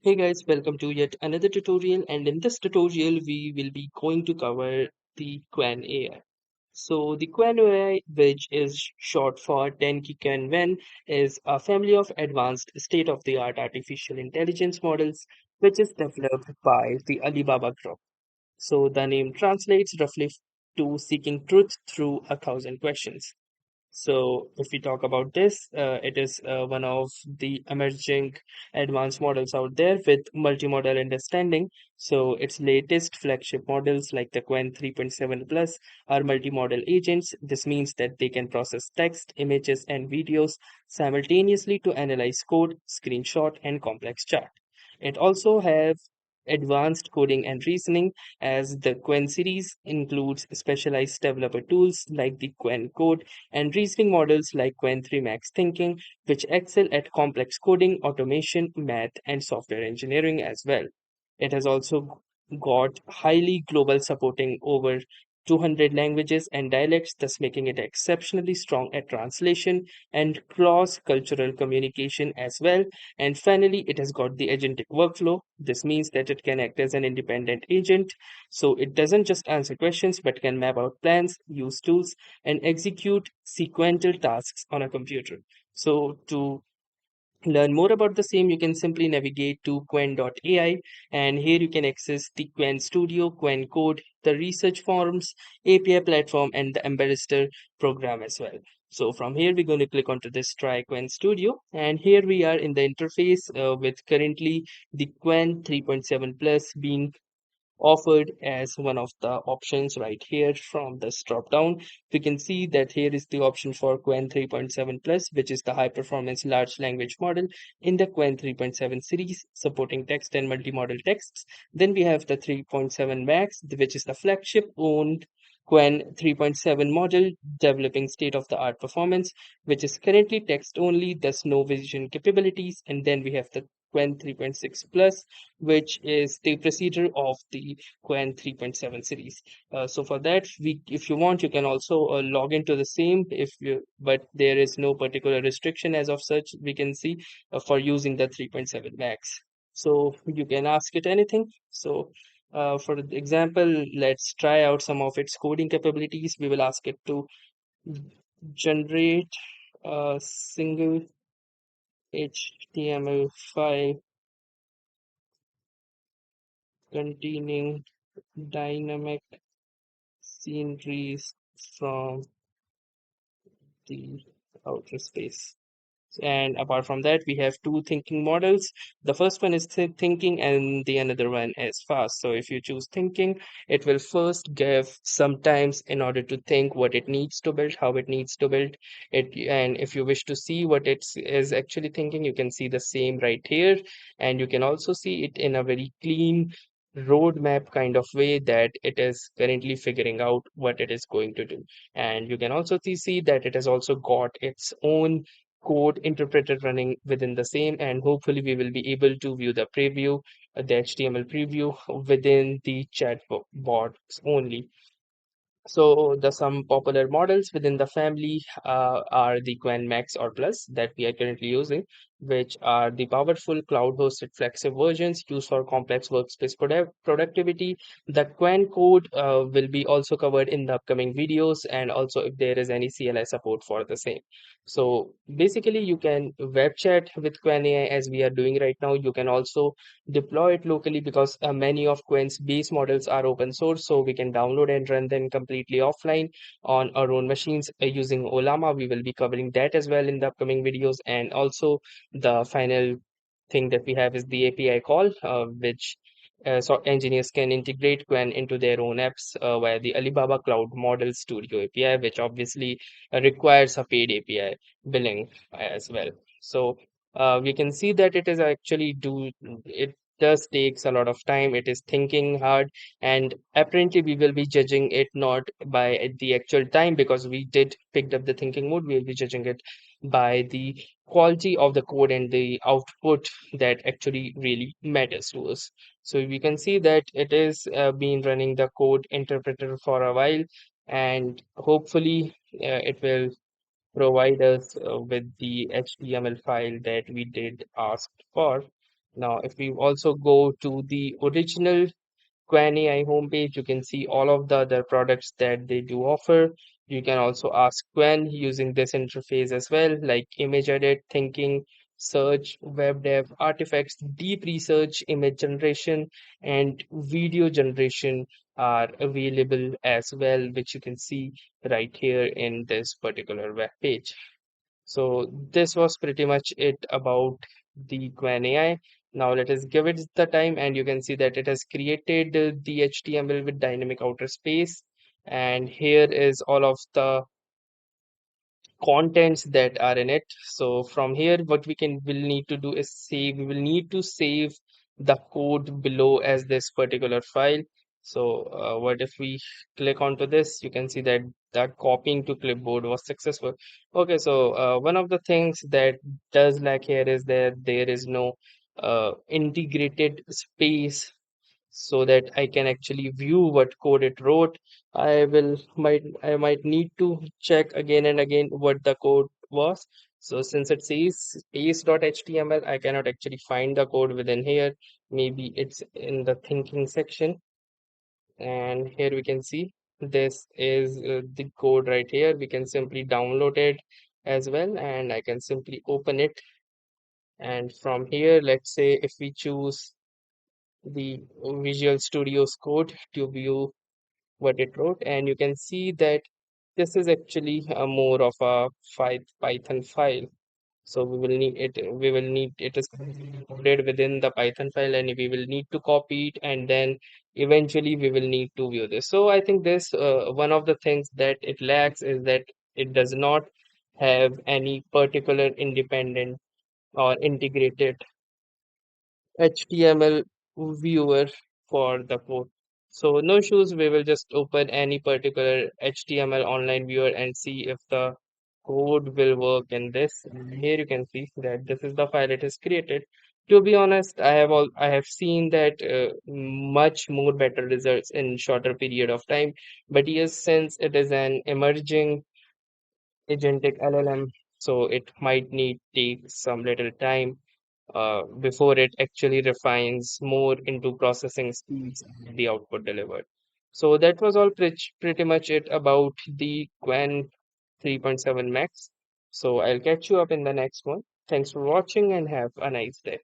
Hey guys, welcome to yet another tutorial, and in this tutorial we will be going to cover the Qwen AI. So the Qwen AI, which is short for 10 Qwen, is a family of advanced state-of-the-art artificial intelligence models which is developed by the Alibaba group. So the name translates roughly to seeking truth through a thousand questions. So, if we talk about this, it is one of the emerging advanced models out there with multimodal understanding. So, its latest flagship models like the Qwen 3.7 Plus are multimodal agents. This means that they can process text, images, and videos simultaneously to analyze code, screenshot, and complex chart. It also have advanced coding and reasoning as the Qwen series includes specialized developer tools like the Qwen code and reasoning models like Qwen 3 Max Thinking, which excel at complex coding, automation, math, and software engineering as well. It has also got highly global supporting over 200 languages and dialects, thus making it exceptionally strong at translation and cross-cultural communication as well. And finally, it has got the agentic workflow. This means that it can act as an independent agent. So it doesn't just answer questions, but can map out plans, use tools, and execute sequential tasks on a computer. So to learn more about the same, you can simply navigate to qwen.ai, and here you can access the Qwen Studio, Qwen Code, the research forums, API platform, and the Ambassador program as well. So from here, we're going to click onto this Try Qwen Studio, and here we are in the interface with currently the Qwen 3.7 Plus being offered as one of the options right here from this drop down. We can see that here is the option for Qwen 3.7 Plus, which is the high performance large language model in the Qwen 3.7 series, supporting text and multimodal texts. Then we have the 3.7 Max, which is the flagship owned Qwen 3.7 model, developing state of the art performance, which is currently text only, thus no vision capabilities. And then we have the Qwen 3.6 Plus, which is the procedure of the Qwen 3.7 series. So for that, if you want, you can also log into the same if you, but there is no particular restriction as of such we can see for using the 3.7 Max. So you can ask it anything. So for example, let's try out some of its coding capabilities. We will ask it to generate a single HTML file containing dynamic sceneries from the outer space. And apart from that, we have two thinking models. The first one is thinking, and the another one is fast. So if you choose thinking, it will first give some times in order to think what it needs to build, how it needs to build it. And if you wish to see what it is actually thinking, you can see the same right here. And you can also see it in a very clean roadmap kind of way that it is currently figuring out what it is going to do. And you can also see that it has also got its own code interpreter running within the same, and hopefully we will be able to view the preview, the HTML preview within the chat box only. So the some popular models within the family are the Qwen Max or Plus that we are currently using, which are the powerful cloud-hosted flexible versions used for complex workspace productivity. The Qwen code will be also covered in the upcoming videos, and also if there is any CLI support for the same. So basically, you can web chat with Qwen AI as we are doing right now. You can also deploy it locally because many of Qwen's base models are open source, so we can download and run them completely offline on our own machines using Olama. We will be covering that as well in the upcoming videos. And also the final thing that we have is the API call, which so engineers can integrate Qwen into their own apps via the Alibaba Cloud Model Studio API, which obviously requires a paid API billing as well. So we can see that it is actually do it does takes a lot of time. It is thinking hard, and apparently we will be judging it not by the actual time because we did picked up the thinking mode. We will be judging it by the quality of the code and the output that actually really matters to us. So we can see that it is been running the code interpreter for a while, and hopefully it will provide us with the HTML file that we did ask for. Now, if we also go to the original Qwen AI homepage, you can see all of the other products that they do offer. You can also ask Qwen using this interface as well, like image edit, thinking, search, web dev, artifacts, deep research, image generation, and video generation are available as well, which you can see right here in this particular web page. So this was pretty much it about the Qwen AI. Now let us give it the time, and you can see that it has created the HTML with dynamic outer space. And here is all of the contents that are in it. So from here, what will need to do is save. We will need to save the code below as this particular file. So what if we click onto this? You can see that that copying to clipboard was successful. Okay, so one of the things that does lack here is that there is no integrated space so that I can actually view what code it wrote. I might need to check again and again what the code was. So since it says space.html, I cannot actually find the code within here. Maybe it's in the thinking section. And here we can see this is the code right here. We can simply download it as well, and I can simply open it. And from here, let's say if we choose the Visual Studio's code to view what it wrote, and you can see that this is actually a more of a Python file. So we will need it is encoded within the Python file, and we will need to copy it, and then eventually we will need to view this. So I think this one of the things that it lacks is that it does not have any particular independent or integrated HTML viewer for the code. So no issues, we will just open any particular HTML online viewer and see if the code will work in this. And here you can see that this is the file it has created. To be honest, I have seen that much more better results in shorter period of time. But yes, since it is an emerging agentic LLM, so it might need take some little time before it actually refines more into processing speeds and the output delivered. So that was all pretty much it about the Qwen 3.7 Max. So I'll catch you up in the next one. Thanks for watching and have a nice day.